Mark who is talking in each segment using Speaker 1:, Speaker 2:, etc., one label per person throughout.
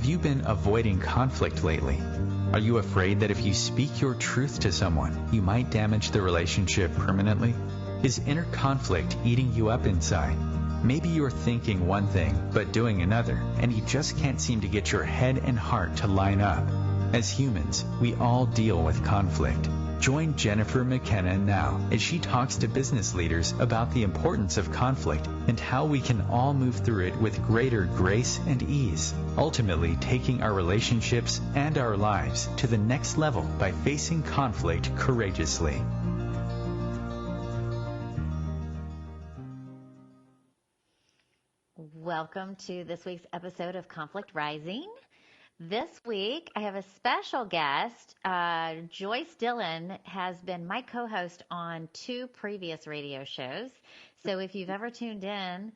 Speaker 1: Have you been avoiding conflict lately? Are you afraid that if you speak your truth to someone, you might damage the relationship permanently? Is inner conflict eating you up inside? Maybe you're thinking one thing, but doing another, and you just can't seem to get your head and heart to line up. As humans, we all deal with conflict. Join Jennifer McKenna now as she talks to business leaders about the importance of conflict and how we can all move through it with greater grace and ease, ultimately taking our relationships and our lives to the next level by facing conflict courageously.
Speaker 2: Welcome to this week's episode of Conflict Rising. This week, I have a special guest. Joyce Dillon has been my co-host on 2 previous radio shows. So if you've ever tuned in,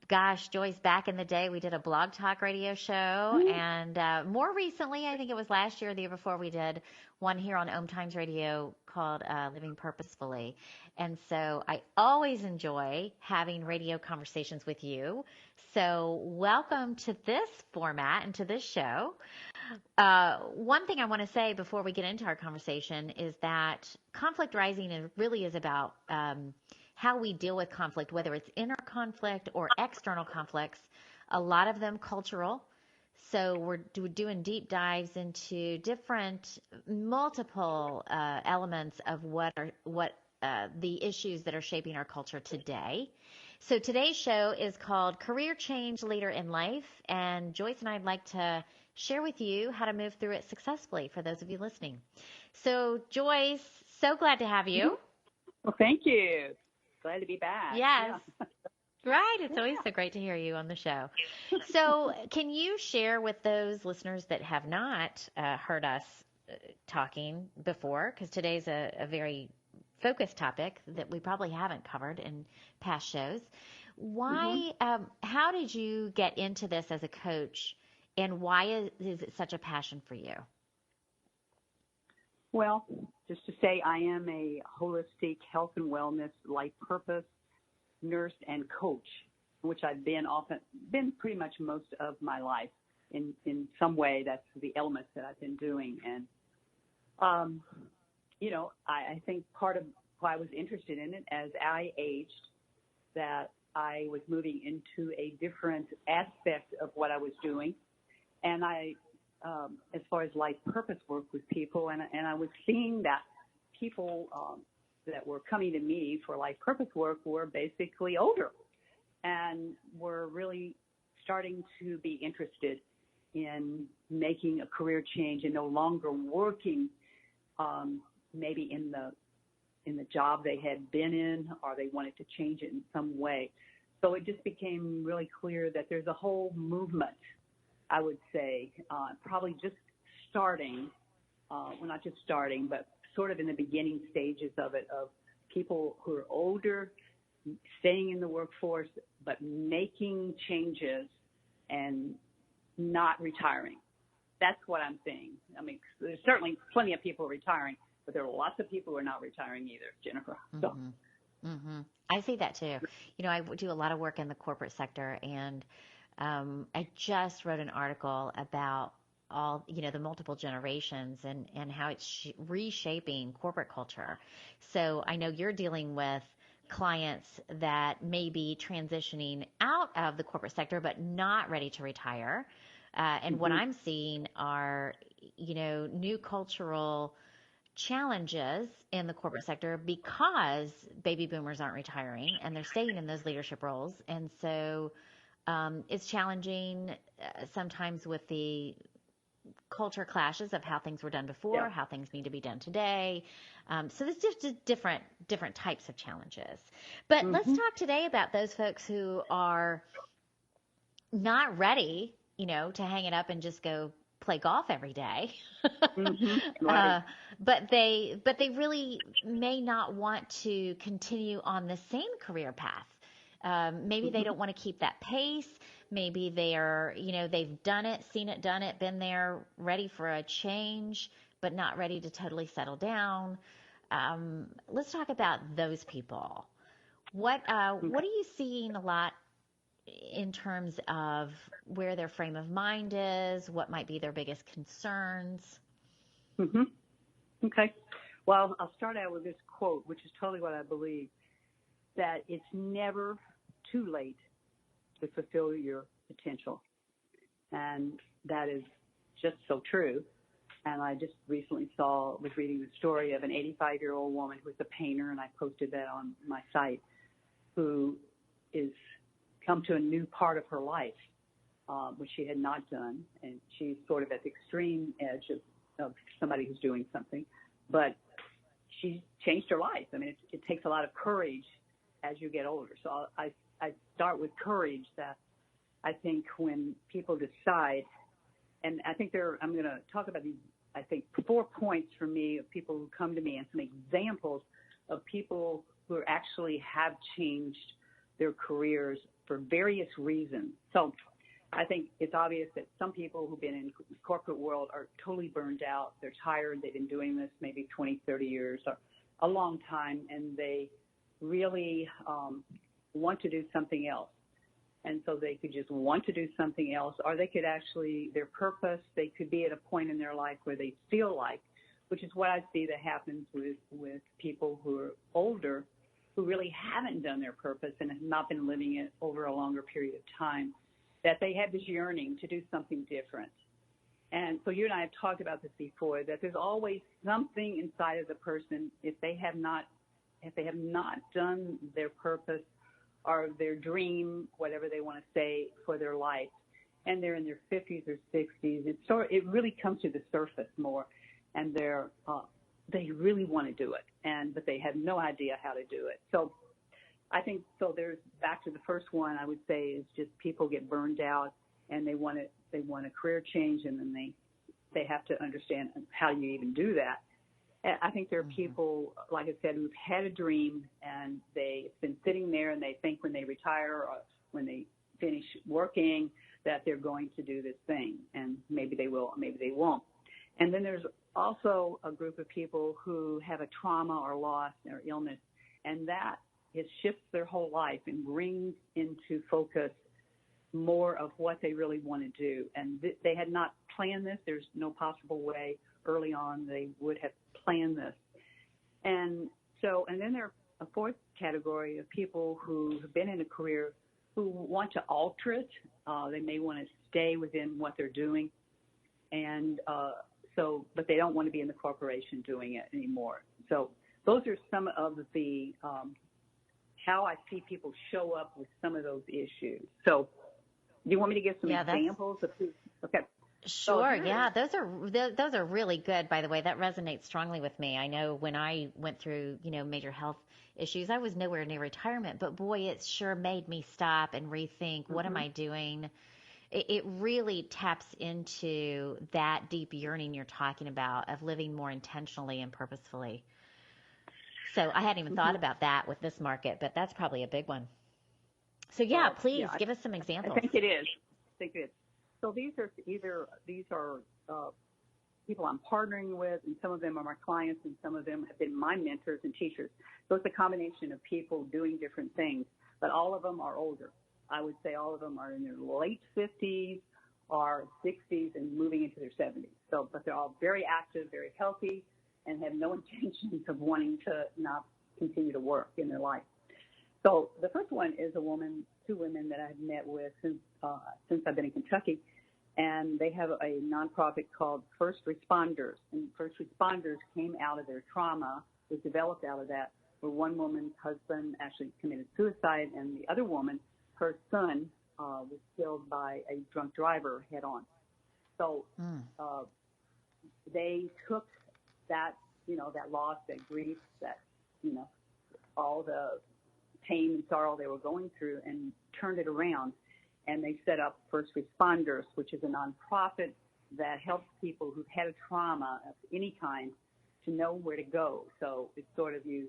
Speaker 2: gosh, Joyce, back in the day, we did a blog talk radio show. And more recently, I think it was last year or the year before, we did one here on OMTimes Radio called Living Purposefully. And so I always enjoy having radio conversations with you. So welcome to this format and to this show. One thing I want to say before we get into our conversation is that Conflict Rising really is about how we deal with conflict, whether it's inner conflict or external conflicts, a lot of them cultural. So we're doing deep dives into different multiple elements of what the issues that are shaping our culture today. So today's show is called Career Change Leader in Life, and Joyce and I'd like to share with you how to move through it successfully for those of you listening. So Joyce, so glad to have you.
Speaker 3: Well, thank you. Glad to be back.
Speaker 2: Yes.
Speaker 3: Yeah.
Speaker 2: Right. It's always so great to hear you on the show. So can you share with those listeners that have not heard us talking before, because today's a very focused topic that we probably haven't covered in past shows. Why, how did you get into this as a coach, and why is it such a passion for you?
Speaker 3: Well, just to say, I am a holistic health and wellness life purpose nurse and coach, which I've been pretty much most of my life in some way. That's the elements that I've been doing. And, I think part of why I was interested in it as I aged, that I was moving into a different aspect of what I was doing. And as far as life purpose work with people, and I was seeing that people that were coming to me for life purpose work were basically older and were really starting to be interested in making a career change and no longer working maybe in the job they had been in, or they wanted to change it in some way. So it just became really clear that there's a whole movement, I would say, probably just starting, well, not just starting, but sort of in the beginning stages of it, of people who are older, staying in the workforce, but making changes and not retiring. That's what I'm seeing. I mean, there's certainly plenty of people retiring, but there are lots of people who are not retiring either, Jennifer. So.
Speaker 2: I see that too. I do a lot of work in the corporate sector, and I just wrote an article about all, the multiple generations and how it's reshaping corporate culture. So I know you're dealing with clients that may be transitioning out of the corporate sector, but not ready to retire. And what I'm seeing are, new cultural challenges in the corporate sector because baby boomers aren't retiring and they're staying in those leadership roles. And so it's challenging sometimes with the culture clashes of how things were done before, how things need to be done today. So there's just different types of challenges. But let's talk today about those folks who are not ready, to hang it up and just go play golf every day.
Speaker 3: Right.
Speaker 2: But they really may not want to continue on the same career path. Maybe they don't want to keep that pace. Maybe they are, they've done it, seen it, done it, been there, ready for a change, but not ready to totally settle down. Let's talk about those people. What are you seeing a lot in terms of where their frame of mind is, what might be their biggest concerns.
Speaker 3: Mm-hmm. Okay. Well, I'll start out with this quote, which is totally what I believe, that it's never too late to fulfill your potential. And that is just so true. And I just recently was reading the story of an 85-year-old woman who was a painter, and I posted that on my site, who is come to a new part of her life, which she had not done. And she's sort of at the extreme edge of somebody who's doing something. But she's changed her life. I mean, it takes a lot of courage as you get older. So I start with courage, that I think when people decide, and I think I'm going to talk about these, I think, 4 points for me of people who come to me and some examples of people who actually have changed their careers for various reasons. So I think it's obvious that some people who've been in the corporate world are totally burned out. They're tired. They've been doing this maybe 20, 30 years or a long time, and they really want to do something else. And so they could just want to do something else, or they could actually, their purpose, they could be at a point in their life where they feel like, which is what I see that happens with people who are older, who really haven't done their purpose and have not been living it over a longer period of time, that they have this yearning to do something different. And so you and I have talked about this before, that there's always something inside of the person, if they have not done their purpose or their dream, whatever they want to say, for their life, and they're in their 50s or 60s, it really comes to the surface more, and they really want to do it, but they have no idea how to do it. So I think, there's, back to the first one, I would say, is just people get burned out, and they want a career change, and then they have to understand how you even do that. I think there are people, like I said, who've had a dream, and they've been sitting there, and they think when they retire or when they finish working that they're going to do this thing, and maybe they will, maybe they won't. And then there's also a group of people who have a trauma or loss or illness, and that it shifts their whole life and brings into focus more of what they really want to do. And they had not planned this. There's no possible way early on they would have planned this. And then there are a fourth category of people who have been in a career who want to alter it. They may want to stay within what they're doing, but they don't want to be in the corporation doing it anymore. So those are some of the how I see people show up with some of those issues. So do you want me to give some examples of who? Okay.
Speaker 2: Sure. Yeah. Those are really good, by the way. That resonates strongly with me. I know when I went through, major health issues, I was nowhere near retirement, but boy, it sure made me stop and rethink, what am I doing? It really taps into that deep yearning you're talking about of living more intentionally and purposefully. So I hadn't even thought about that with this market, but that's probably a big one. So please give us some examples.
Speaker 3: I think it is. So these are people I'm partnering with, and some of them are my clients, and some of them have been my mentors and teachers. So it's a combination of people doing different things, but all of them are older. I would say all of them are in their late 50s or 60s and moving into their 70s. So, but they're all very active, very healthy, and have no intentions of wanting to not continue to work in their life. So the first one is two women that I've met with since I've been in Kentucky, and they have a nonprofit called First Responders. And First Responders came out of their trauma, was developed out of that, where one woman's husband actually committed suicide, and the other woman, her son, was killed by a drunk driver head on. So they took that, that loss, that grief, that, all the pain and sorrow they were going through, and turned it around. And they set up First Responders, which is a nonprofit that helps people who've had a trauma of any kind to know where to go. So it's sort of you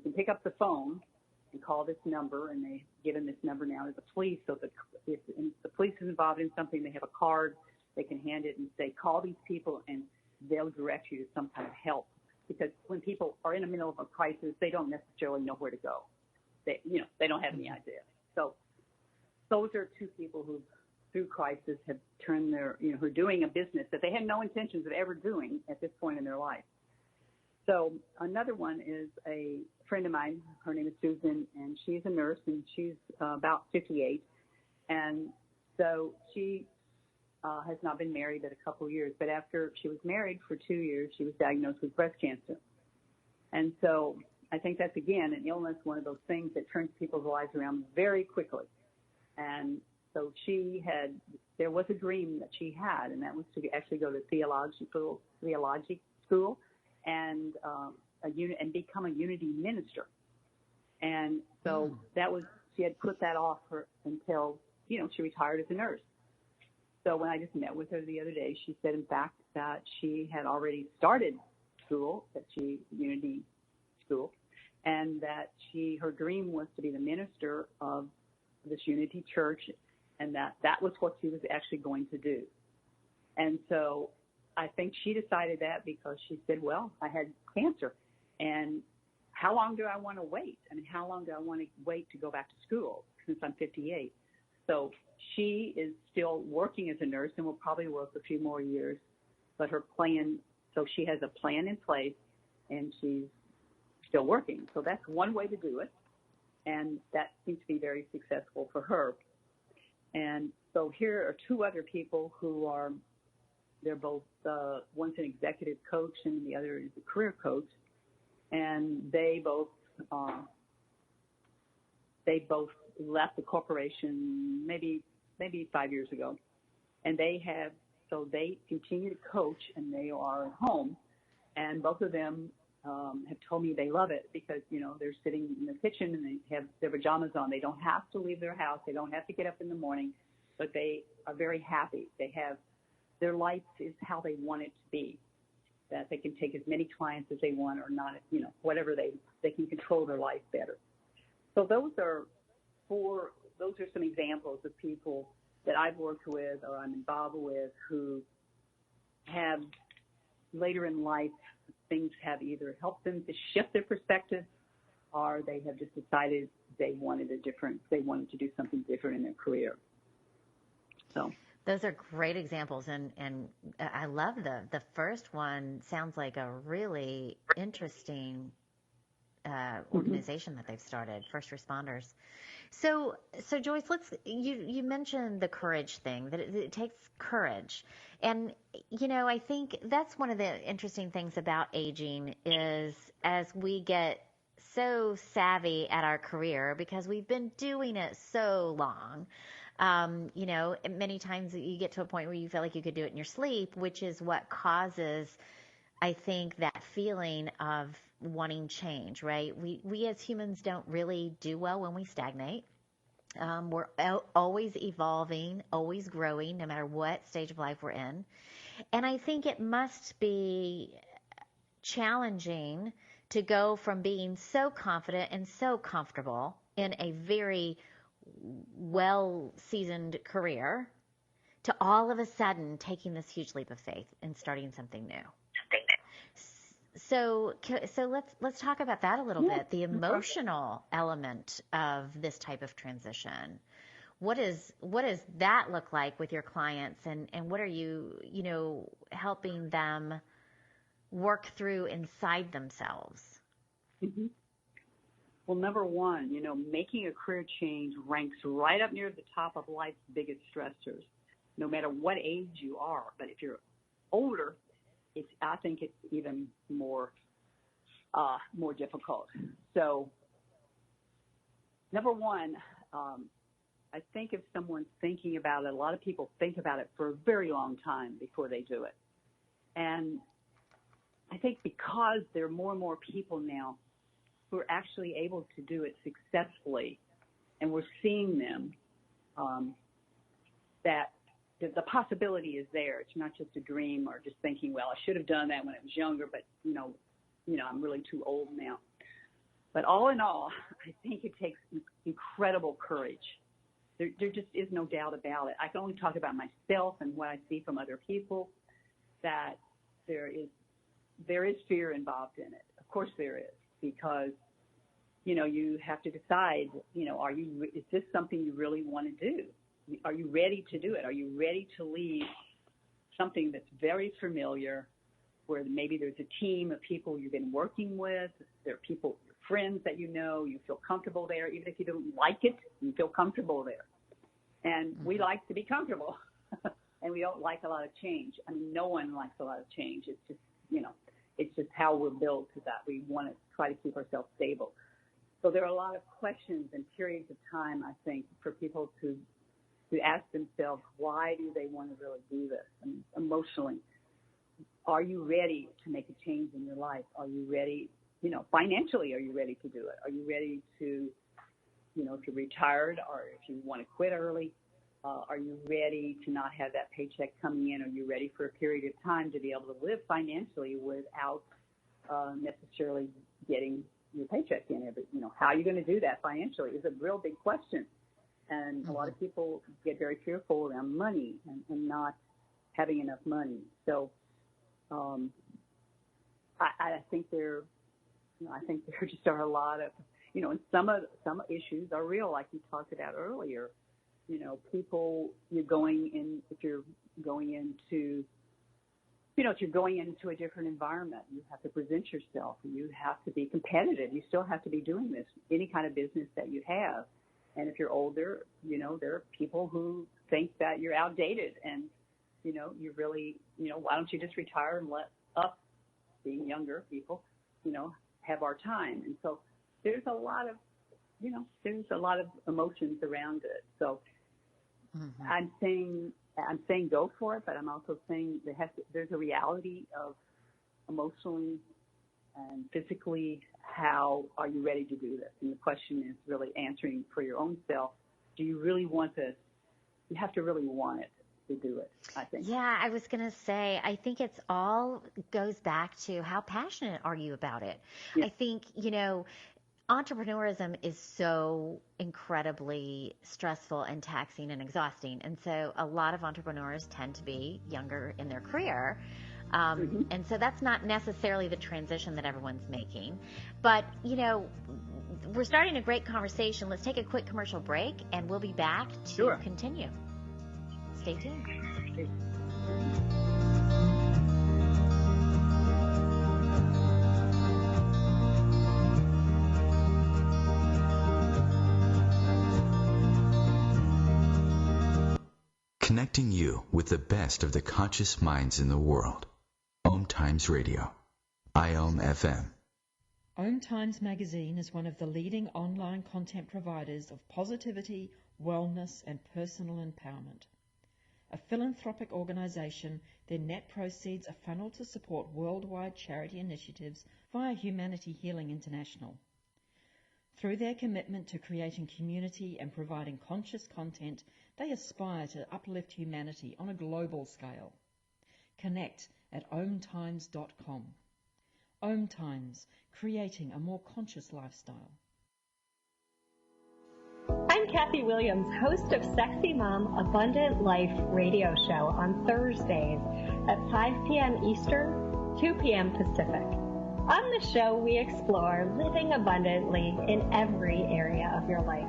Speaker 3: can pick up the phone and call this number, and they've given this number now to the police. So if the police is involved in something, they have a card, they can hand it and say, call these people, and they'll direct you to some kind of help. Because when people are in the middle of a crisis, they don't necessarily know where to go. They don't have any idea. So those are two people who, through crisis, have turned their, who are doing a business that they had no intentions of ever doing at this point in their life. So another one is a friend of mine. Her name is Susan, and she's a nurse, and she's about 58. And so she has not been married but a couple of years. But after she was married for 2 years, she was diagnosed with breast cancer. And so I think that's, again, an illness, one of those things that turns people's lives around very quickly. And so there was a dream that she had, and that was to actually go to theologic school and become a unity minister. And so she had put that off until, she retired as a nurse. So when I just met with her the other day, she said, in fact, that she had already started school, unity school, and that her dream was to be the minister of this Unity Church, and that was what she was actually going to do. And so I think she decided that because she said, well, I had cancer, and how long do I want to wait? I mean, how long do I want to wait to go back to school since I'm 58? So she is still working as a nurse and will probably work a few more years, but so she has a plan in place, and she's still working. So that's one way to do it, and that seems to be very successful for her. And so here are two other people who they're both, one's an executive coach and the other is a career coach, and they both left the corporation maybe 5 years ago, and they continue to coach, and they are at home, and both of them have told me they love it because, they're sitting in the kitchen and they have their pajamas on. They don't have to leave their house. They don't have to get up in the morning, but they are very happy. Their life is how they want it to be, that they can take as many clients as they want or not, whatever they can control their life better. So those are some examples of people that I've worked with or I'm involved with who have later in life, things have either helped them to shift their perspective or they have just decided they wanted to do something different in their career. So
Speaker 2: those are great examples, and I love the first one. Sounds like a really interesting organization that they've started, first responders. So Joyce, you mentioned the courage thing, that it takes courage. And, I think that's one of the interesting things about aging is as we get so savvy at our career because we've been doing it so long, many times you get to a point where you feel like you could do it in your sleep, which is what causes, I think, that feeling of wanting change, right? We as humans don't really do well when we stagnate. We're always evolving, always growing, no matter what stage of life we're in. And I think it must be challenging to go from being so confident and so comfortable in a very well-seasoned career to all of a sudden taking this huge leap of faith and starting something new. So let's talk about that a little bit, the emotional element of this type of transition. What does that look like with your clients, and what are you, helping them work through inside themselves?
Speaker 3: Mm-hmm. Well, number one, making a career change ranks right up near the top of life's biggest stressors, no matter what age you are. But if you're older, I think it's even more difficult. So, number one, I think if someone's thinking about it, a lot of people think about it for a very long time before they do it. And I think because there are more and more people now who are actually able to do it successfully, and we're seeing them, that the possibility is there. It's not just a dream or just thinking, well, I should have done that when I was younger, but, I'm really too old now. But all in all, I think it takes incredible courage. There just is no doubt about it. I can only talk about myself and what I see from other people, that there is fear involved in it. Of course there is, because you have to decide, is this something you really want to do? Are you ready to do it? Are you ready to leave something that's very familiar, where maybe there's a team of people you've been working with, there are people, friends that you feel comfortable there. Even if you don't like it, you feel comfortable there. And we like to be comfortable, and we don't like a lot of change. I mean, no one likes a lot of change. It's just, it's just how we're built, to that we want to try to keep ourselves stable. So there are a lot of questions and periods of time, I think, for people to ask themselves, why do they want to really do this? I mean, emotionally, are you ready to make a change in your life? Are you ready, financially, are you ready to do it? Are you ready to, if you're retired, or if you want to quit early, are you ready to not have that paycheck coming in? Are you ready for a period of time to be able to live financially without necessarily getting your paycheck in every, how are you going to do that financially is a real big question. And a lot of people get very fearful around money and not having enough money. So I think there just are a lot of, and some issues are real, like you talked about earlier. People, if you're going into a different environment, you have to present yourself. You have to be competitive. You still have to be doing this, any kind of business that you have. And if you're older, there are people who think that you're outdated, and, you really, why don't you just retire and let us, being younger people, have our time. And so there's a lot of emotions around it. So I'm saying go for it, but I'm also saying there's a reality of emotionally and physically, how are you ready to do this? And the question is really answering for your own self. Do you really want this? You have to really want it to do it, I think.
Speaker 2: Yeah, I was going to say, I think it's all goes back to how passionate are you about it? Yeah. I think, entrepreneurism is so incredibly stressful and taxing and exhausting. And so a lot of entrepreneurs tend to be younger in their career. And so that's not necessarily the transition that everyone's making. But, we're starting a great conversation. Let's take a quick commercial break, and we'll be back to continue. Stay tuned.
Speaker 1: Connecting you with the best of the conscious minds in the world. OMTimes Radio. IOM FM.
Speaker 4: OMTimes magazine is one of the leading online content providers of positivity, wellness, and personal empowerment. A philanthropic organization, their net proceeds are funneled to support worldwide charity initiatives via Humanity Healing International. Through their commitment to creating community and providing conscious content, they aspire to uplift humanity on a global scale. Connect at omtimes.com. OMTimes, creating a more conscious lifestyle.
Speaker 5: I'm Kathy Williams, host of Sexy Mom Abundant Life radio show on Thursdays at 5 p.m. Eastern, 2 p.m. Pacific. On the show, we explore living abundantly in every area of your life.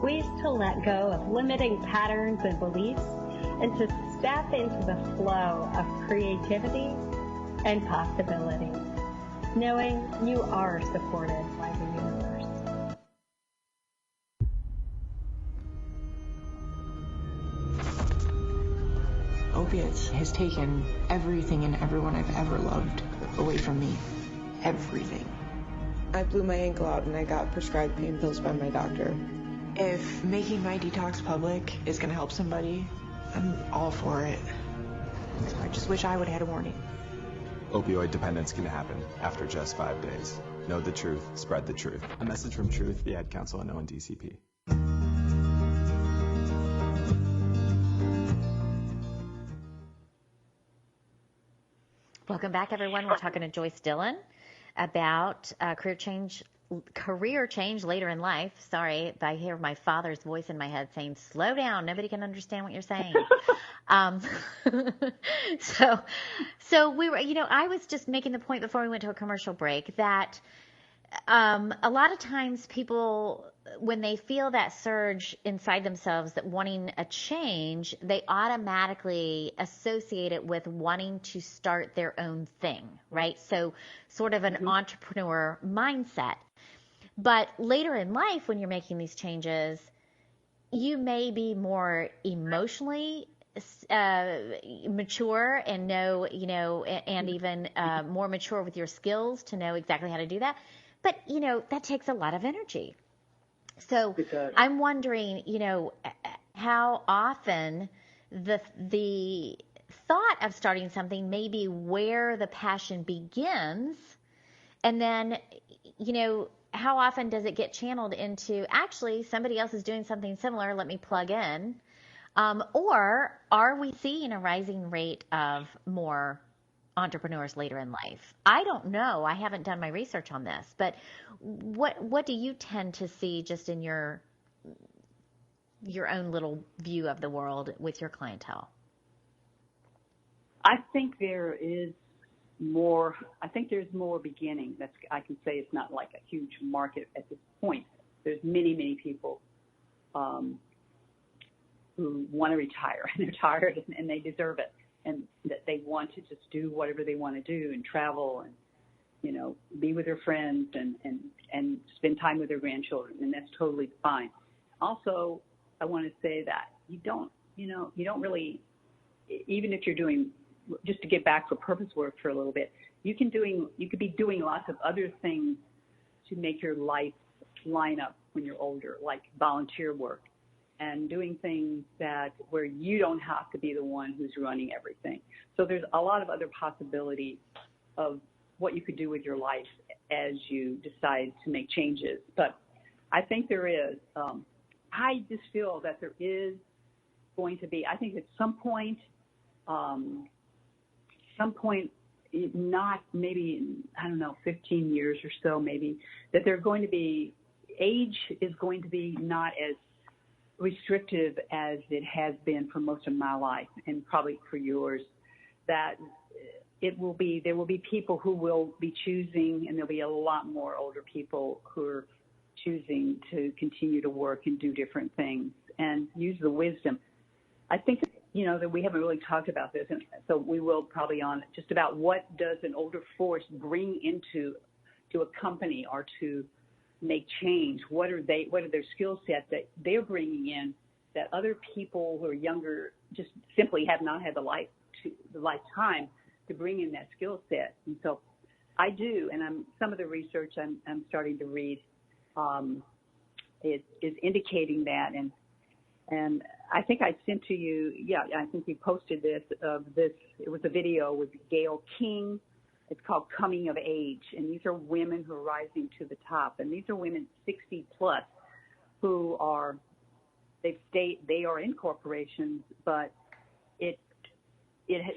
Speaker 5: Ways to let go of limiting patterns and beliefs and to step into the flow of creativity and possibility, knowing you are supported by the universe.
Speaker 6: Opiates has taken everything and everyone I've ever loved away from me. Everything.
Speaker 7: I blew my ankle out and I got prescribed pain pills by my doctor.
Speaker 6: If making my detox public is going to help somebody, I'm all for it. I just wish I would have had a warning.
Speaker 8: Opioid dependence can happen after just 5 days. Know the truth, spread the truth. A message from Truth, the Ad Council, and ONDCP.
Speaker 2: Welcome back, everyone. We're talking to Joyce Dillon about career change later in life. Sorry, I hear my father's voice in my head saying, slow down, nobody can understand what you're saying. So we were, I was just making the point before we went to a commercial break that a lot of times people, when they feel that surge inside themselves that wanting a change, they automatically associate it with wanting to start their own thing, right? So sort of an entrepreneur mindset. But later in life, when you're making these changes, you may be more emotionally mature and know, and even more mature with your skills to know exactly how to do that. But, that takes a lot of energy. So I'm wondering, how often the thought of starting something may be where the passion begins, and then, how often does it get channeled into actually somebody else is doing something similar, let me plug in? Or are we seeing a rising rate of more entrepreneurs later in life? I don't know. I haven't done my research on this, but what do you tend to see just in your own little view of the world with your clientele?
Speaker 3: I think there's more beginning. I can say it's not like a huge market at this point. There's many, many people who want to retire, and they're tired, and they deserve it, and that they want to just do whatever they want to do and travel and, be with their friends and spend time with their grandchildren, and that's totally fine. Also, I want to say that you don't really, even if you're doing, just to get back for purpose work for a little bit, you could be doing lots of other things to make your life line up when you're older, like volunteer work and doing things where you don't have to be the one who's running everything. So there's a lot of other possibilities of what you could do with your life as you decide to make changes. But I think there is, I just feel that there is going to be, I think at some point, not maybe, 15 years or so maybe, that they're going to be, age is going to be not as restrictive as it has been for most of my life, and probably for yours, that there will be people who will be choosing, and there'll be a lot more older people who are choosing to continue to work and do different things and use the wisdom. I think, that we haven't really talked about this, and so we will probably on just about what does an older force bring into a company or to make change. What are their skill sets that they're bringing in that other people who are younger just simply have not had the lifetime to bring in that skill set. And so I do, and some of the research I'm starting to read is indicating that, and I think I sent to you, I think you posted this, it was a video with Gail King. It's called Coming of Age, and these are women who are rising to the top, and these are women 60 plus who they are in corporations, but it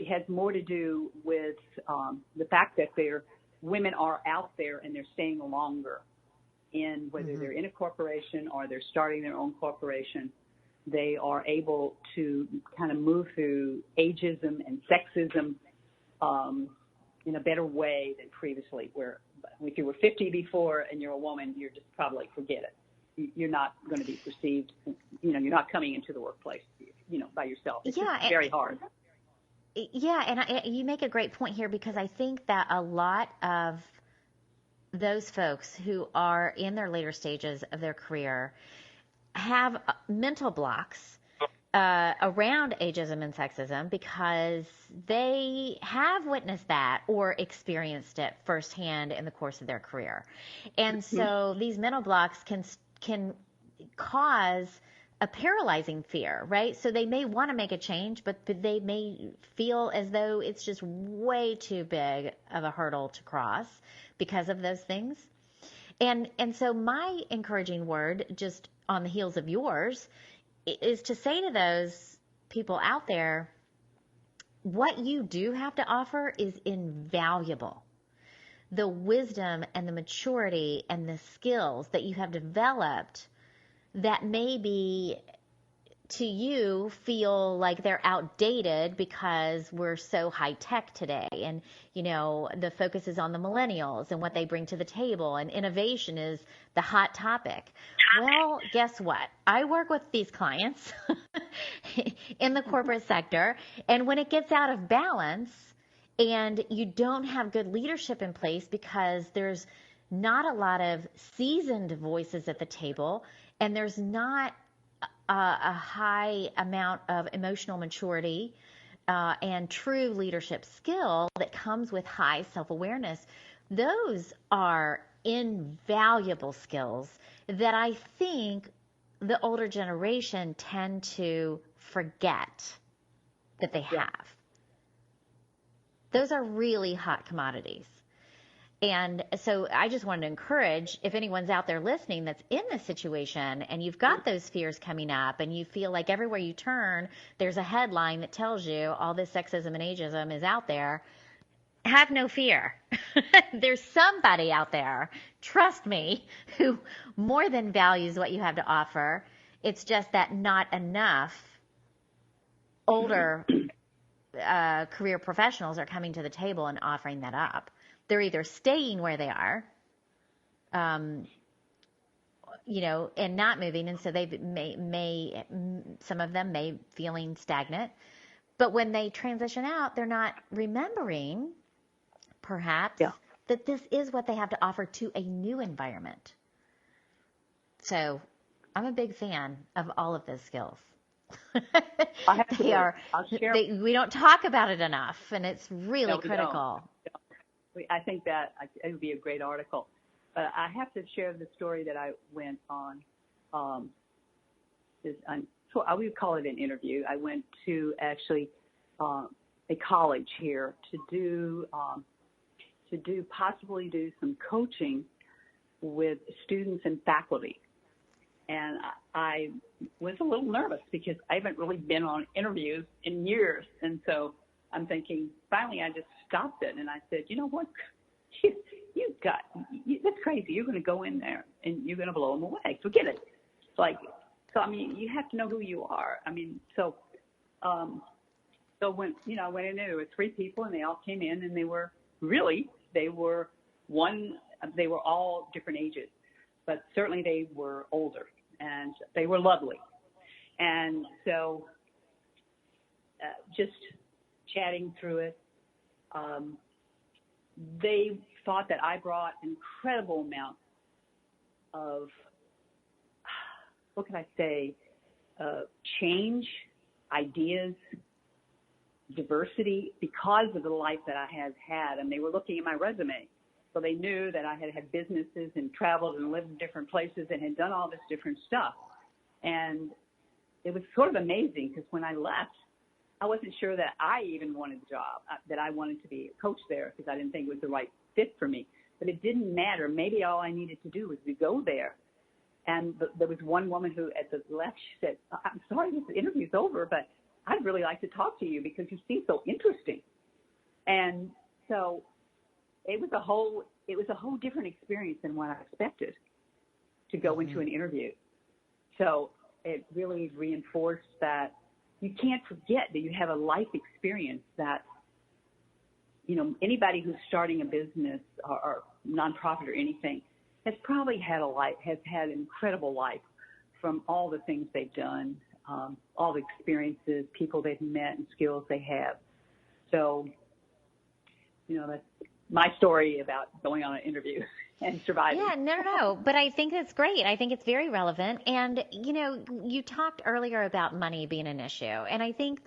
Speaker 3: has more to do with the fact that women are out there and they're staying longer, in whether they're in a corporation or they're starting their own corporation. They are able to kind of move through ageism and sexism in a better way than previously, where if you were 50 before and you're a woman, you're just probably forget it. You're not going to be perceived, you're not coming into the workplace, by yourself. It's just very hard.
Speaker 2: Yeah, and you make a great point here, because I think that a lot of those folks who are in their later stages of their career have mental blocks around ageism and sexism because they have witnessed that or experienced it firsthand in the course of their career. And so these mental blocks can cause a paralyzing fear, right? So they may want to make a change, but they may feel as though it's just way too big of a hurdle to cross because of those things. And so my encouraging word, just on the heels of yours, is to say to those people out there, what you do have to offer is invaluable. The wisdom and the maturity and the skills that you have developed that may be to you feel like they're outdated because we're so high tech today, and the focus is on the millennials and what they bring to the table, and innovation is the hot topic. Well, guess what? I work with these clients in the corporate sector, and when it gets out of balance and you don't have good leadership in place because there's not a lot of seasoned voices at the table, and there's not a high amount of emotional maturity and true leadership skill that comes with high self-awareness, those are invaluable skills that I think the older generation tend to forget that they have. Those are really hot commodities. And so I just wanted to encourage, if anyone's out there listening that's in this situation and you've got those fears coming up and you feel like everywhere you turn, there's a headline that tells you all this sexism and ageism is out there, have no fear. There's somebody out there, trust me, who more than values what you have to offer. It's just that not enough older career professionals are coming to the table and offering that up. They're either staying where they are, and not moving, and so they may some of them may feeling stagnant. But when they transition out, they're not remembering, perhaps, that this is what they have to offer to a new environment. So, I'm a big fan of all of those skills. We don't talk about it enough, and it's really critical.
Speaker 3: I think that it would be a great article. But I have to share the story that I went on. I would call it an interview. I went to actually a college here to possibly do some coaching with students and faculty. And I was a little nervous because I haven't really been on interviews in years. And so I'm thinking, finally, I just stopped it. And I said, you know what? That's crazy. You're going to go in there and you're going to blow them away. Forget it. It's like, so, I mean, you have to know who you are. I mean, so when, I went in there, there were 3 people and they all came in and they were all different ages, but certainly they were older and they were lovely. And so just chatting through it, they thought that I brought an incredible amount of, what can I say, change, ideas, diversity, because of the life that I have had. And they were looking at my resume. So they knew that I had had businesses and traveled and lived in different places and had done all this different stuff. And it was sort of amazing because when I left, I wasn't sure that I even wanted the job, that I wanted to be a coach there because I didn't think it was the right fit for me. But it didn't matter. Maybe all I needed to do was to go there. And there was one woman who at the left, she said, I'm sorry this interview's over, but I'd really like to talk to you because you seem so interesting. And so it was a whole different experience than what I expected to go into an interview. So it really reinforced that you can't forget that you have a life experience that, anybody who's starting a business or nonprofit or anything has probably had an incredible life from all the things they've done, all the experiences, people they've met, and skills they have. So, that's my story about going on an interview and surviving.
Speaker 2: Yeah, no. But I think that's great. I think it's very relevant. And, you talked earlier about money being an issue. And I think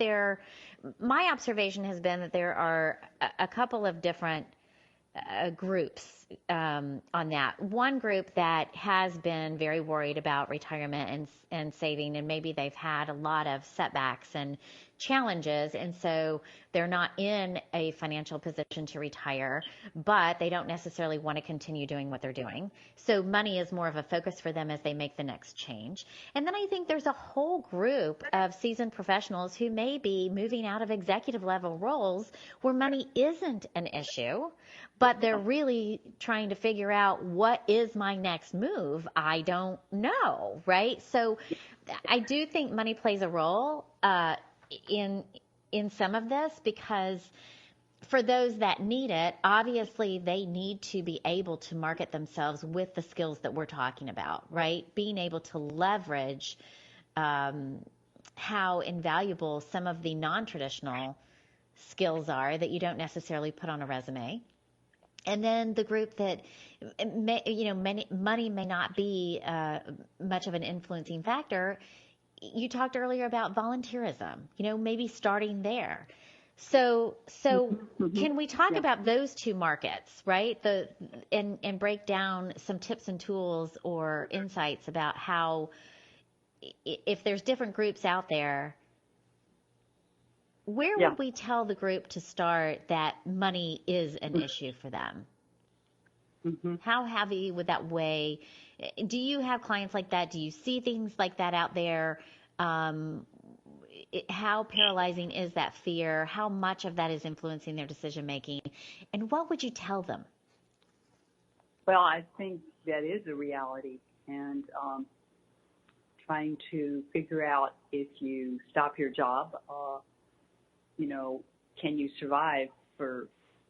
Speaker 2: my observation has been that there are a couple of different groups on that. One group that has been very worried about retirement and saving, and maybe they've had a lot of setbacks and challenges, and so they're not in a financial position to retire, but they don't necessarily want to continue doing what they're doing. So money is more of a focus for them as they make the next change. And then I think there's a whole group of seasoned professionals who may be moving out of executive level roles where money isn't an issue, but they're really trying to figure out, what is my next move? I don't know, right? So I do think money plays a role in some of this, because for those that need it, obviously they need to be able to market themselves with the skills that we're talking about, right? Being able to leverage how invaluable some of the non-traditional skills are that you don't necessarily put on a resume. And then the group that, money may not be much of an influencing factor. You talked earlier about volunteerism, maybe starting there. So can we talk about those two markets, right? And break down some tips and tools or insights about how, if there's different groups out there, where would we tell the group to start that money is an issue for them? How heavy would that weigh? Do you have clients like that? Do you see things like that out there? How paralyzing is that fear? How much of that is influencing their decision making? And what would you tell them?
Speaker 3: Well, I think that is a reality, and trying to figure out, if you stop your job, can you survive for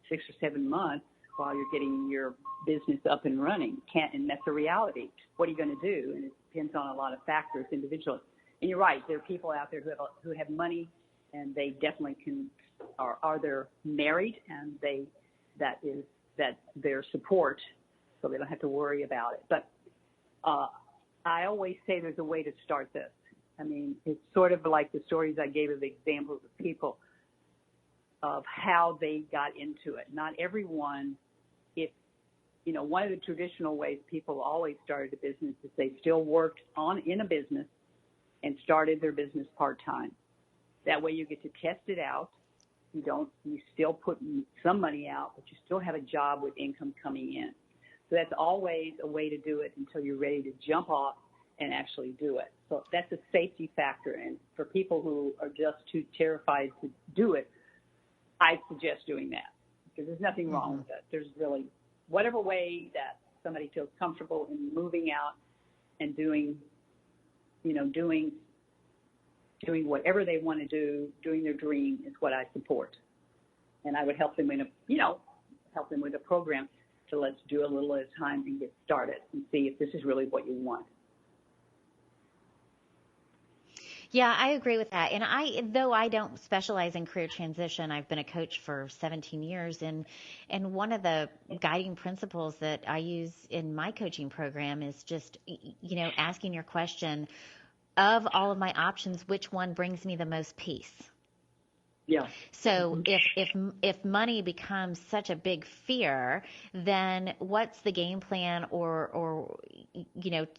Speaker 3: 6 or 7 months while you're getting your business up and running? Can't, and that's a reality. What are you going to do? And it depends on a lot of factors individually. And you're right, there are people out there who have money, and they definitely can, are they're married, and that's their support, so they don't have to worry about it. But I always say there's a way to start this. I mean, it's sort of like the stories I gave of the examples of people, of how they got into it. Not everyone, one of the traditional ways people always started a business is they still worked in a business and started their business part-time. That way you get to test it out. You still put some money out, but you still have a job with income coming in. So that's always a way to do it until you're ready to jump off and actually do it. So that's a safety factor. And for people who are just too terrified to do it, I suggest doing that, because there's nothing wrong with it. There's really, whatever way that somebody feels comfortable in moving out and doing whatever they want to do, doing their dream, is what I support. And I would help them help them with a program to let's do a little at a time and get started and see if this is really what you want.
Speaker 2: Yeah, I agree with that. And though I don't specialize in career transition, I've been a coach for 17 years. And one of the guiding principles that I use in my coaching program is just, asking your question, of all of my options, which one brings me the most peace?
Speaker 3: Yeah.
Speaker 2: So if money becomes such a big fear, then what's the game plan, or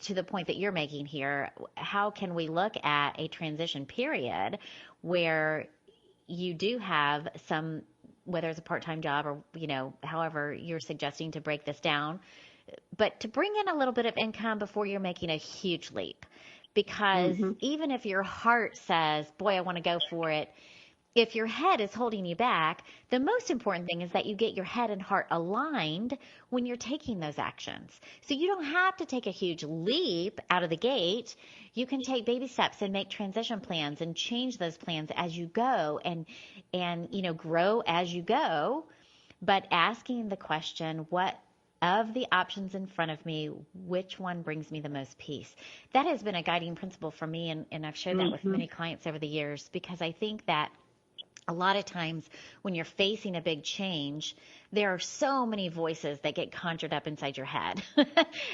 Speaker 2: to the point that you're making here, how can we look at a transition period where you do have some, whether it's a part-time job or, however you're suggesting to break this down, but to bring in a little bit of income before you're making a huge leap? Because even if your heart says, boy, I want to go for it, if your head is holding you back, the most important thing is that you get your head and heart aligned when you're taking those actions. So you don't have to take a huge leap out of the gate. You can take baby steps and make transition plans and change those plans as you go and grow as you go. But asking the question, what of the options in front of me, which one brings me the most peace? That has been a guiding principle for me, and I've shared that with many clients over the years, because I think that a lot of times when you're facing a big change, there are so many voices that get conjured up inside your head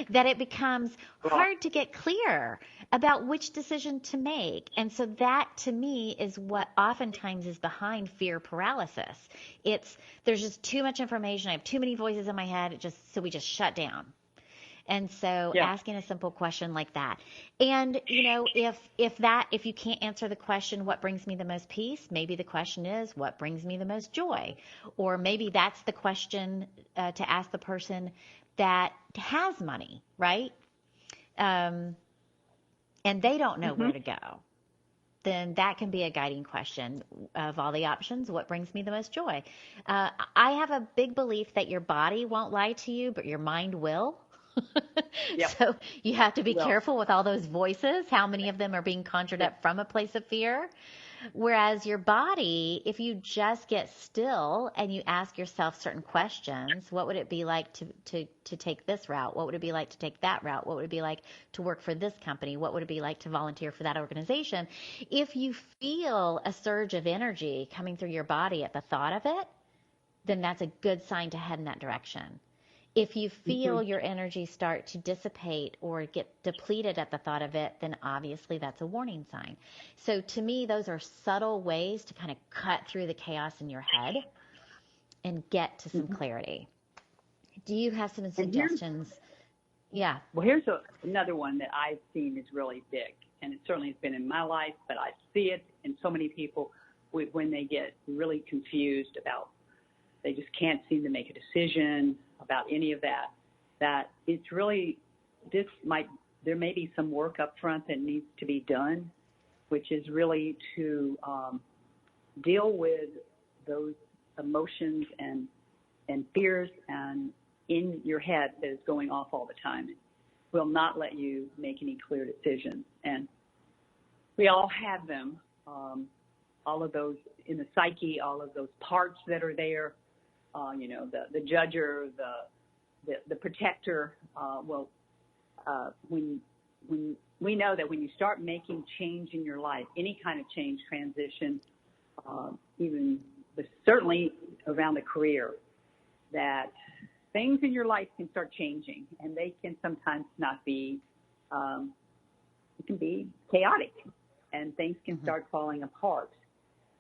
Speaker 2: that it becomes hard to get clear about which decision to make. And so that, to me, is what oftentimes is behind fear paralysis. There's just too much information. I have too many voices in my head. So we just shut down. And so
Speaker 3: Yeah.
Speaker 2: asking a simple question like that. And, if you can't answer the question, what brings me the most peace? Maybe the question is, what brings me the most joy? Or maybe that's the question to ask the person that has money, right? And they don't know where to go. Then that can be a guiding question of all the options. What brings me the most joy? I have a big belief that your body won't lie to you, but your mind will.
Speaker 3: Yep.
Speaker 2: So you have to be
Speaker 3: Well,
Speaker 2: careful with all those voices. How many of them are being conjured up from a place of fear? Whereas your body, if you just get still and you ask yourself certain questions, what would it be like to take this route? What would it be like to take that route? What would it be like to work for this company? What would it be like to volunteer for that organization? If you feel a surge of energy coming through your body at the thought of it, then that's a good sign to head in that direction. If you feel your energy start to dissipate or get depleted at the thought of it, then obviously that's a warning sign. So to me, those are subtle ways to kind of cut through the chaos in your head and get to some clarity. Do you have some suggestions? Yeah.
Speaker 3: Well, here's another one that I've seen is really big, and it certainly has been in my life, but I see it in so many people when they get really confused about, they just can't seem to make a decision about any of that, that it's really, there may be some work up front that needs to be done, which is really to deal with those emotions and fears and in your head that is going off all the time. It will not let you make any clear decisions. And we all have them, all of those in the psyche, all of those parts that are there. The judger, the protector. When we know that when you start making change in your life, any kind of change, transition, certainly around the career, that things in your life can start changing, and they can sometimes not be. It can be chaotic, and things can start falling apart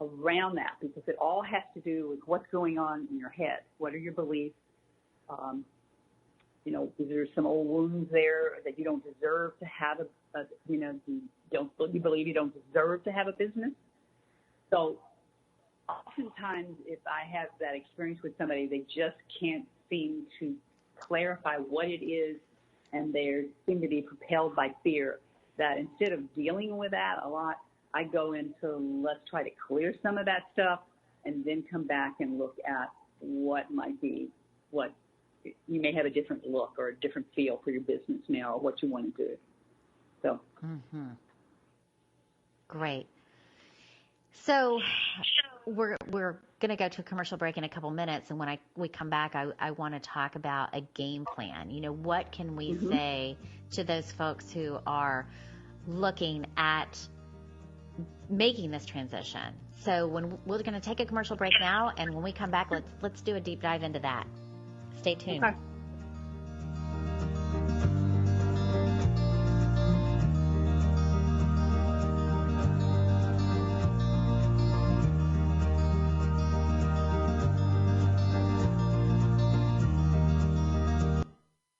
Speaker 3: around that, because it all has to do with what's going on in your head. What are your beliefs? Is there some old wounds there that you don't deserve to have you believe you don't deserve to have a business? So oftentimes, if I have that experience with somebody, they just can't seem to clarify what it is, and they seem to be propelled by fear, that instead of dealing with that a lot, I go into, let's try to clear some of that stuff and then come back and look at what might be, what you may have a different look or a different feel for your business now, or what you want to do. So.
Speaker 2: Great. So we're going to go to a commercial break in a couple minutes, and when we come back, I want to talk about a game plan. What can we say to those folks who are looking at making this transition? So when we're going to take a commercial break now, and when we come back, let's do a deep dive into that. Stay tuned.
Speaker 3: Okay.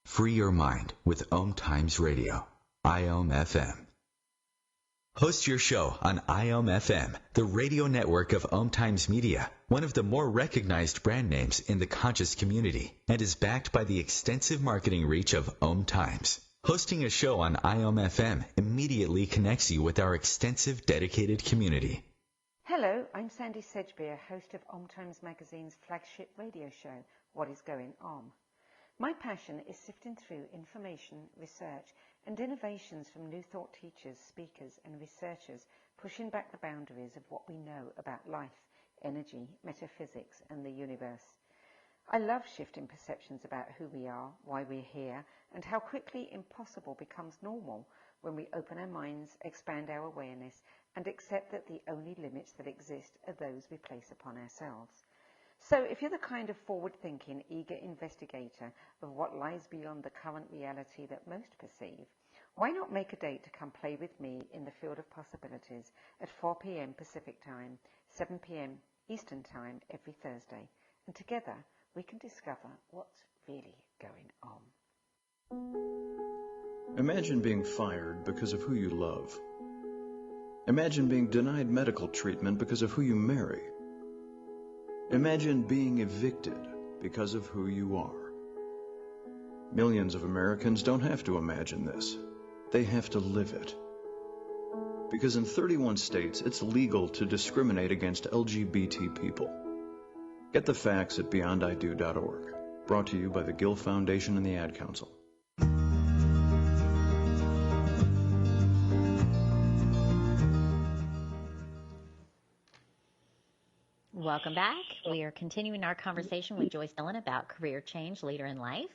Speaker 1: Free your mind with OMTimes Radio, IOM FM. Host your show on IOM FM, the radio network of OMTimes Media, one of the more recognized brand names in the conscious community, and is backed by the extensive marketing reach of OMTimes. Hosting a show on IOM FM immediately connects you with our extensive dedicated community.
Speaker 9: Hello, I'm Sandy Sedgbeer, host of OMTimes Magazine's flagship radio show, What is Going On? My passion is sifting through information, research, and innovations from new thought teachers, speakers, and researchers pushing back the boundaries of what we know about life, energy, metaphysics, and the universe. I love shifting perceptions about who we are, why we're here, and how quickly impossible becomes normal when we open our minds, expand our awareness, and accept that the only limits that exist are those we place upon ourselves. So if you're the kind of forward-thinking, eager investigator of what lies beyond the current reality that most perceive, why not make a date to come play with me in the field of possibilities at 4 p.m. Pacific Time, 7 p.m. Eastern Time every Thursday, and together we can discover what's really going on.
Speaker 10: Imagine being fired because of who you love. Imagine being denied medical treatment because of who you marry. Imagine being evicted because of who you are. Millions of Americans don't have to imagine this. They have to live it. Because in 31 states, it's legal to discriminate against LGBT people. Get the facts at beyondido.org. Brought to you by the Gill Foundation and the Ad Council.
Speaker 2: Welcome back. We are continuing our conversation with Joyce Dillon about career change, leader in life.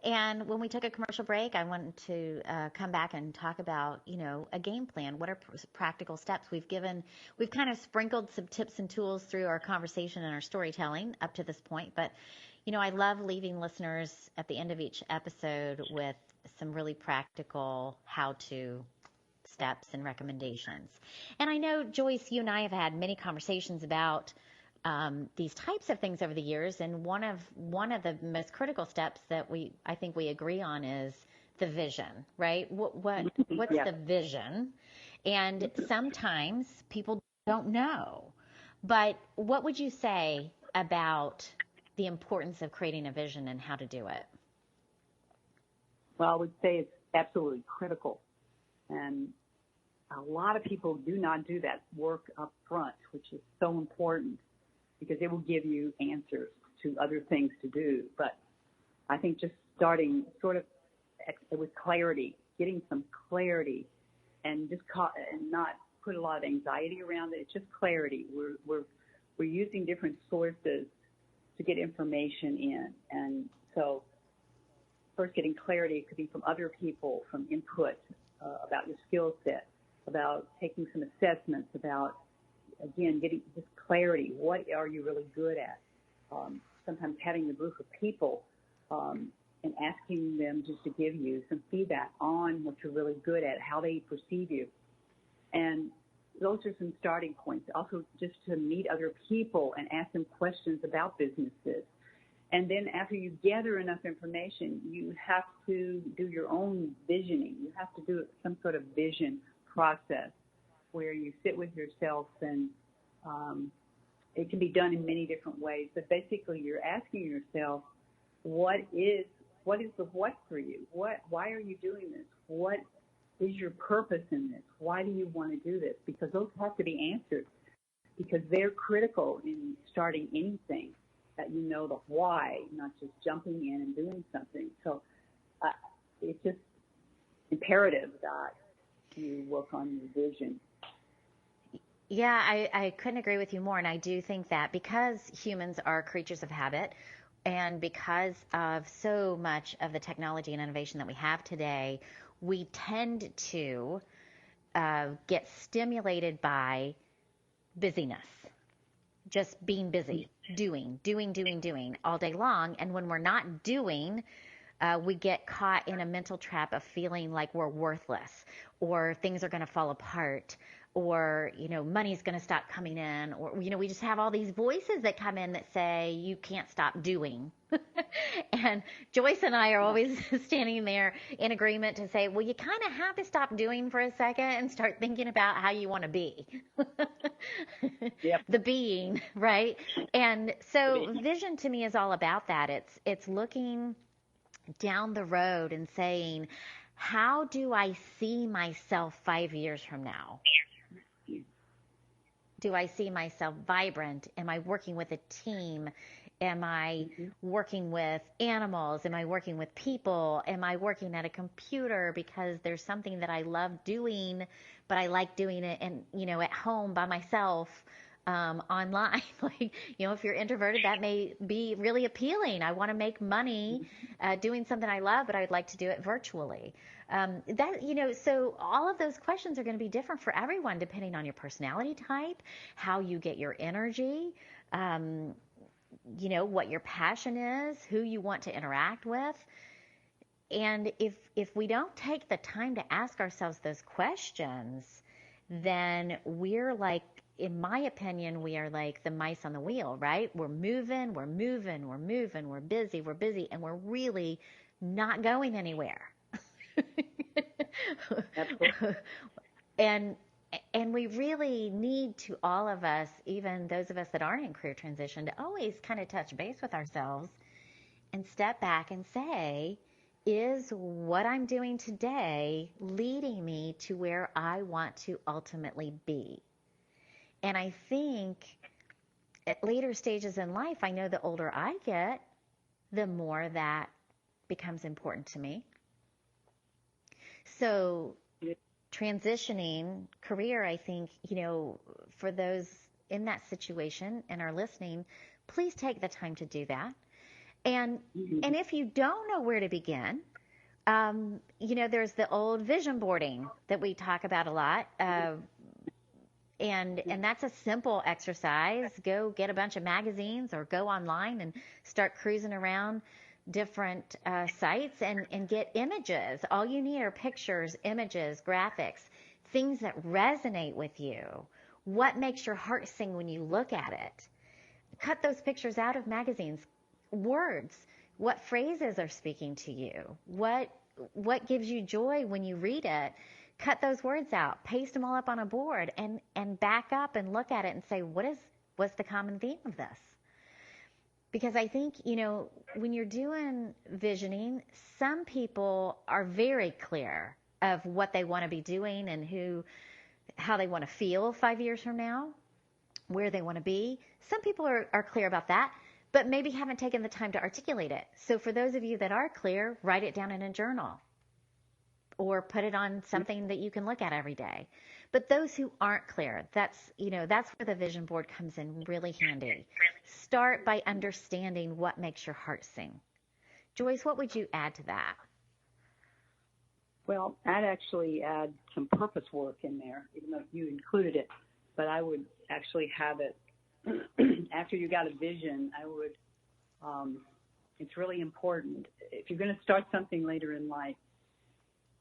Speaker 2: And when we took a commercial break, I wanted to come back and talk about, a game plan. What are practical steps we've kind of sprinkled some tips and tools through our conversation and our storytelling up to this point. But, I love leaving listeners at the end of each episode with some really practical how-to steps and recommendations. And I know, Joyce, you and I have had many conversations about these types of things over the years, and one of the most critical steps that I think we agree on is the vision, right? What's the vision? And sometimes people don't know. But what would you say about the importance of creating a vision and how to do it?
Speaker 3: Well, I would say it's absolutely critical. And a lot of people do not do that work up front, which is so important because it will give you answers to other things to do. But I think just starting sort of with clarity, getting some clarity, and and not put a lot of anxiety around it. It's just clarity. We're using different sources to get information in, and so first getting clarity. It could be from other people, from input about your skill set, about taking some assessments, about, again, getting just clarity. What are you really good at? Sometimes having a group of people and asking them just to give you some feedback on what you're really good at, how they perceive you. And those are some starting points. Also, just to meet other people and ask them questions about businesses. And then after you gather enough information, you have to do your own visioning. You have to do some sort of vision process where you sit with yourself, and it can be done in many different ways. But basically, you're asking yourself, what is the what for you? Why are you doing this? What is your purpose in this? Why do you want to do this? Because those have to be answered, because they're critical in starting anything, that you know the why, not just jumping in and doing something. So it's just imperative that you work on your vision.
Speaker 2: Yeah, I couldn't agree with you more. And I do think that because humans are creatures of habit, and because of so much of the technology and innovation that we have today, we tend to get stimulated by busyness, just being busy, doing all day long. And when we're not doing, we get caught in a mental trap of feeling like we're worthless, or things are going to fall apart, or, money's going to stop coming in, or, we just have all these voices that come in that say, you can't stop doing. And Joyce and I are always standing there in agreement to say, well, you kind of have to stop doing for a second and start thinking about how you want to be.
Speaker 3: Yep.
Speaker 2: The being, right? And so vision to me is all about that. It's looking down the road and saying, how do I see myself 5 years from now? Do I see myself vibrant? Am I working with a team? Am I working with animals? Am I working with people? Am I working at a computer because there's something that I love doing, but I like doing it at home by myself? Online, if you're introverted, that may be really appealing. I want to make money doing something I love, but I'd like to do it virtually. So all of those questions are going to be different for everyone, depending on your personality type, how you get your energy, what your passion is, who you want to interact with. And if we don't take the time to ask ourselves those questions, then we're like, in my opinion, we are like the mice on the wheel, right? We're moving, we're busy, and we're really not going anywhere.
Speaker 3: Absolutely.
Speaker 2: And we really need to, all of us, even those of us that aren't in career transition, to always kind of touch base with ourselves and step back and say, is what I'm doing today leading me to where I want to ultimately be? And I think at later stages in life, I know the older I get, the more that becomes important to me. So transitioning career, I think, for those in that situation and are listening, please take the time to do that. And if you don't know where to begin, there's the old vision boarding that we talk about a lot. And that's a simple exercise. Go get a bunch of magazines or go online and start cruising around different sites and get images. All you need are pictures, images, graphics, things that resonate with you. What makes your heart sing when you look at it? Cut those pictures out of magazines. Words. What phrases are speaking to you? What gives you joy when you read it? Cut those words out. Paste them all up on a board and back up and look at it and say, what's the common theme of this? Because I think, when you're doing visioning, some people are very clear of what they want to be doing and how they want to feel 5 years from now, where they want to be. Some people are clear about that, but maybe haven't taken the time to articulate it. So for those of you that are clear, write it down in a journal or put it on something that you can look at every day. But those who aren't clear, that's where the vision board comes in really handy. Start by understanding what makes your heart sing. Joyce, what would you add to that?
Speaker 3: Well, I'd actually add some purpose work in there, even though you included it. But I would actually have it after you got a vision. It's really important. If you're going to start something later in life,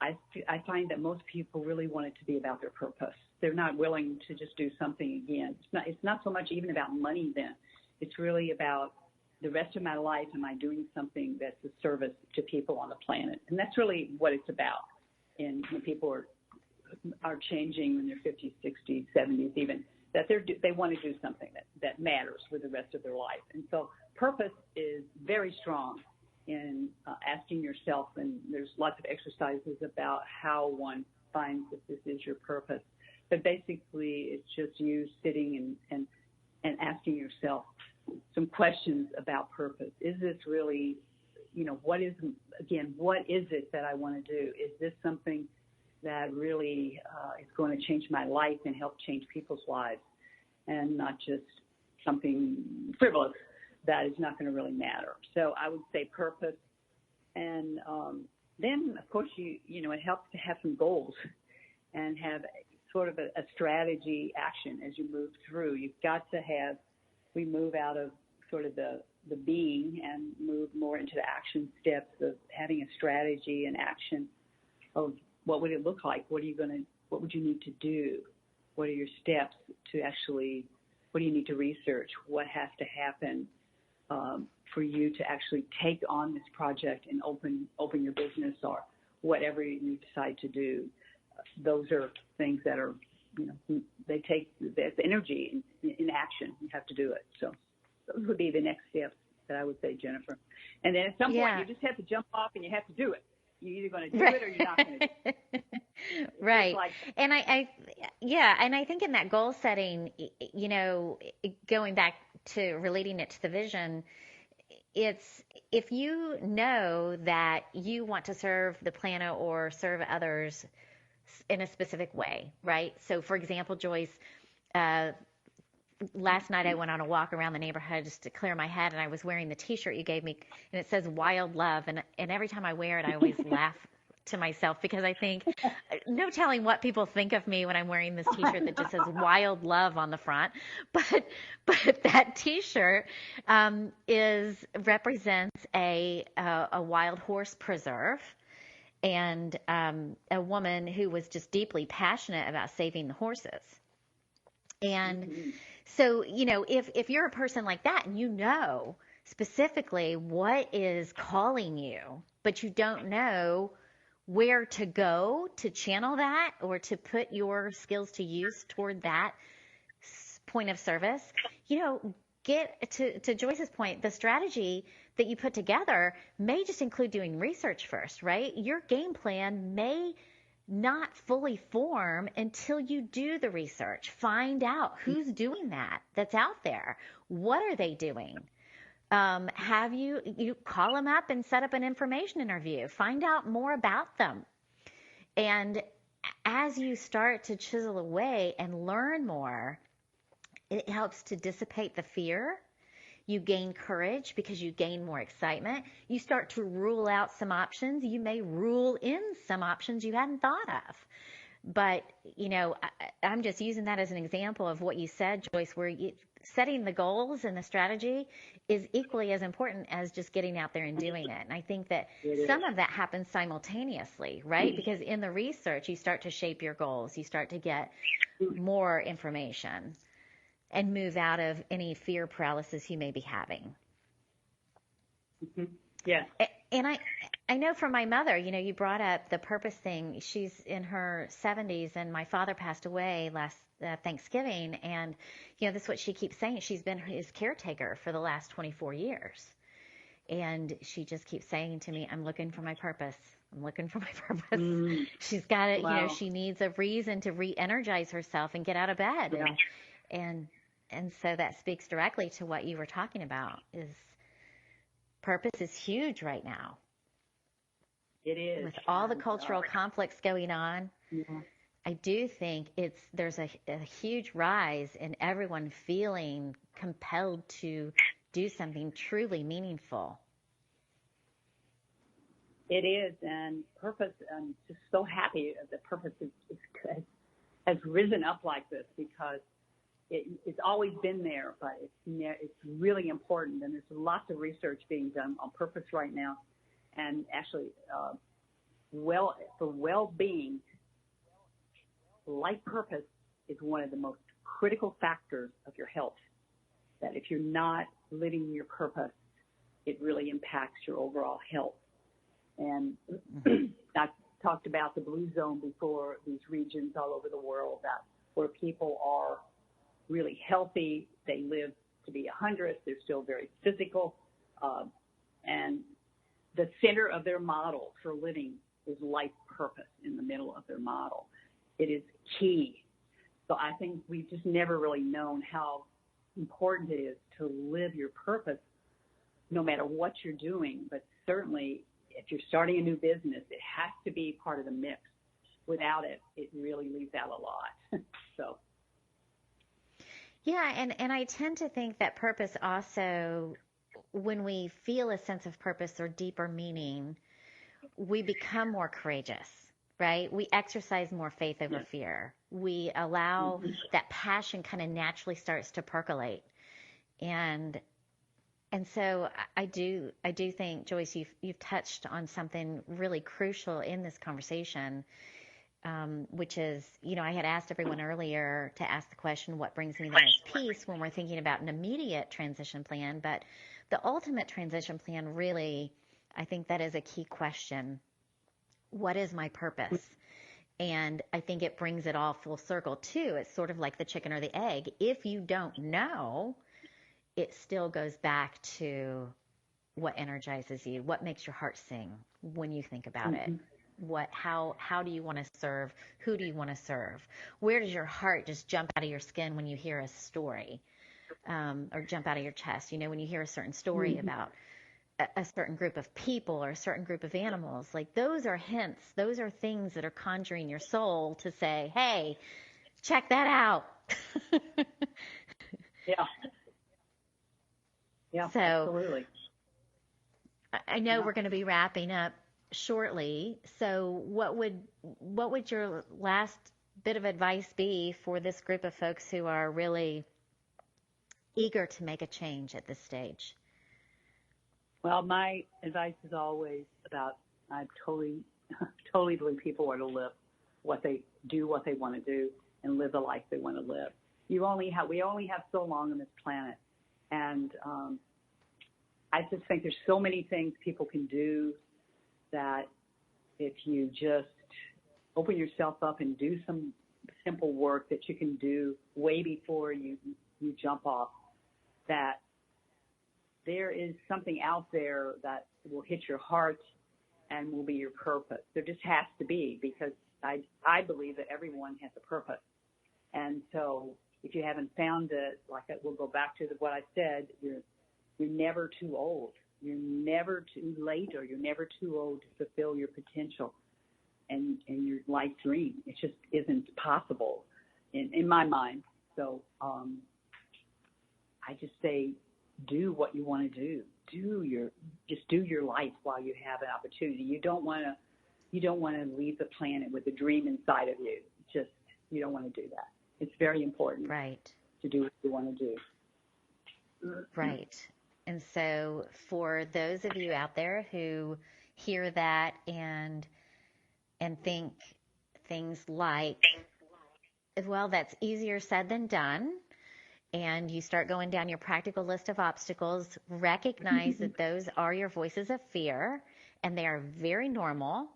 Speaker 3: I find that most people really want it to be about their purpose. They're not willing to just do something again. It's not so much even about money then. It's really about the rest of my life, am I doing something that's a service to people on the planet? And that's really what it's about. And when people are changing in their 50s, 60s, 70s even, that they want to do something that matters for the rest of their life. And so purpose is very strong in asking yourself, and there's lots of exercises about how one finds that this is your purpose. But basically, it's just you sitting and asking yourself some questions about purpose. Is this really, what is it that I want to do? Is this something that really is going to change my life and help change people's lives, and not just something frivolous that is not going to really matter? So I would say purpose. And then, of course, it helps to have some goals and have sort of a strategy action as you move through. You've got to we move out of sort of the being and move more into the action steps of having a strategy and action of what would it look like? What would you need to do? What are your steps to actually, what do you need to research? What has to happen for you to actually take on this project and open your business or whatever you decide to do? Those are things that are, there's energy in action. You have to do it. So those would be the next steps that I would say, Jennifer. And then at some point, you just have to jump off and you have to do it. You're either going to do it or you're not going to do it.
Speaker 2: Right. And I think in that goal setting, going back to relating it to the vision, it's if you know that you want to serve the planet or serve others in a specific way, right? So, for example, Joyce, last night I went on a walk around the neighborhood just to clear my head, and I was wearing the T-shirt you gave me, and it says "Wild Love," and every time I wear it, I always laugh to myself because I think, no telling what people think of me when I'm wearing this T-shirt that just says "Wild Love" on the front, but that T-shirt represents a wild horse preserve. And a woman who was just deeply passionate about saving the horses. And so, if you're a person like that and specifically what is calling you, but you don't know where to go to channel that or to put your skills to use toward that point of service, get to Joyce's point, the strategy that you put together may just include doing research first, right? Your game plan may not fully form until you do the research. Find out who's doing that's out there. What are they doing? Have you call them up and set up an information interview, find out more about them. And as you start to chisel away and learn more, it helps to dissipate the fear. You gain courage because you gain more excitement. You start to rule out some options. You may rule in some options you hadn't thought of. But, I'm just using that as an example of what you said, Joyce, where setting the goals and the strategy is equally as important as just getting out there and doing it. And I think that some of that happens simultaneously, right? Because in the research, you start to shape your goals. You start to get more information and move out of any fear paralysis you may be having.
Speaker 3: Mm-hmm. Yeah.
Speaker 2: And I know from my mother, you brought up the purpose thing. She's in her 70s, and my father passed away last Thanksgiving. And, this is what she keeps saying. She's been his caretaker for the last 24 years. And she just keeps saying to me, I'm looking for my purpose. I'm looking for my purpose. Mm. She's got it.
Speaker 3: Wow.
Speaker 2: She needs a reason to re-energize herself and get out of bed. Yeah. And so that speaks directly to what you were talking about is purpose is huge right now.
Speaker 3: It is.
Speaker 2: With all the cultural conflicts going on, I do think there's a huge rise in everyone feeling compelled to do something truly meaningful.
Speaker 3: It is, and purpose, I'm just so happy that purpose has risen up like this because it's always been there, but it's really important, and there's lots of research being done on purpose right now. And actually, for well-being, life purpose is one of the most critical factors of your health. That if you're not living your purpose, it really impacts your overall health. And I've talked about the blue zone before, these regions all over the world where people are really healthy. They live to be 100. They're still very physical. And the center of their model for living is life purpose in the middle of their model. It is key. So I think we've just never really known how important it is to live your purpose no matter what you're doing. But certainly if you're starting a new business, it has to be part of the mix. Without it, it really leaves out a lot. So.
Speaker 2: Yeah, and I tend to think that purpose also, when we feel a sense of purpose or deeper meaning, we become more courageous, right? We exercise more faith over fear. We allow that passion kind of naturally starts to percolate. And so I do think, Joyce, you've touched on something really crucial in this conversation, which is, I had asked everyone earlier to ask the question, what brings me the most peace when we're thinking about an immediate transition plan, but the ultimate transition plan really, I think that is a key question. What is my purpose? And I think it brings it all full circle too. It's sort of like the chicken or the egg. If you don't know, it still goes back to what energizes you, what makes your heart sing when you think about it. How do you want to serve? Who do you want to serve? Where does your heart just jump out of your skin when you hear a story, or jump out of your chest? When you hear a certain story about a certain group of people or a certain group of animals, like those are hints. Those are things that are conjuring your soul to say, hey, check that out.
Speaker 3: Yeah,
Speaker 2: so,
Speaker 3: absolutely.
Speaker 2: I know we're going to be wrapping up shortly. So what would your last bit of advice be for this group of folks who are really eager to make a change at this stage?
Speaker 3: Well, my advice is always about, I totally believe people are to live what they want to do and live the life they want to live. We only have so long on this planet. And I just think there's so many things people can do that if you just open yourself up and do some simple work that you can do way before you jump off, that there is something out there that will hit your heart and will be your purpose. There just has to be, because I believe that everyone has a purpose. And so if you haven't found it, like we'll go back to what I said, you're never too old. You're never too late, or you're never too old to fulfill your potential and your life dream. It just isn't possible in my mind. So I just say, do what you want to do. Just do your life while you have an opportunity. You don't want to leave the planet with a dream inside of you. You don't want to do that. It's very important,
Speaker 2: right,
Speaker 3: to do what you want to do.
Speaker 2: Right. And so for those of you out there who hear that and think things like, well, that's easier said than done, and you start going down your practical list of obstacles, recognize that those are your voices of fear, and they are very normal.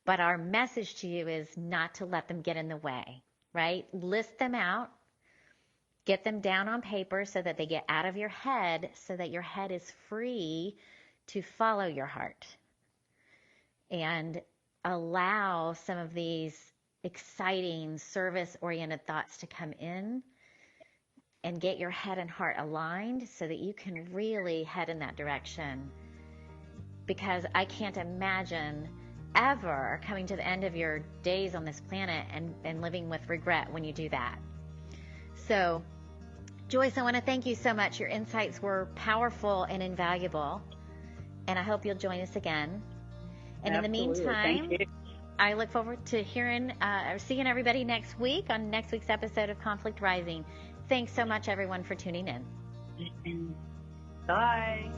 Speaker 2: But our message to you is not to let them get in the way, right? List them out, get them down on paper so that they get out of your head, so that your head is free to follow your heart. And allow some of these exciting service-oriented thoughts to come in, and get your head and heart aligned so that you can really head in that direction. Because I can't imagine ever coming to the end of your days on this planet and living with regret when you do that. So, Joyce, I want to thank you so much. Your insights were powerful and invaluable, and I hope you'll join us again. And
Speaker 3: Absolutely.
Speaker 2: In the meantime,
Speaker 3: thank you.
Speaker 2: I look forward to seeing everybody next week on next week's episode of Conflict Rising. Thanks so much, everyone, for tuning in.
Speaker 3: Bye.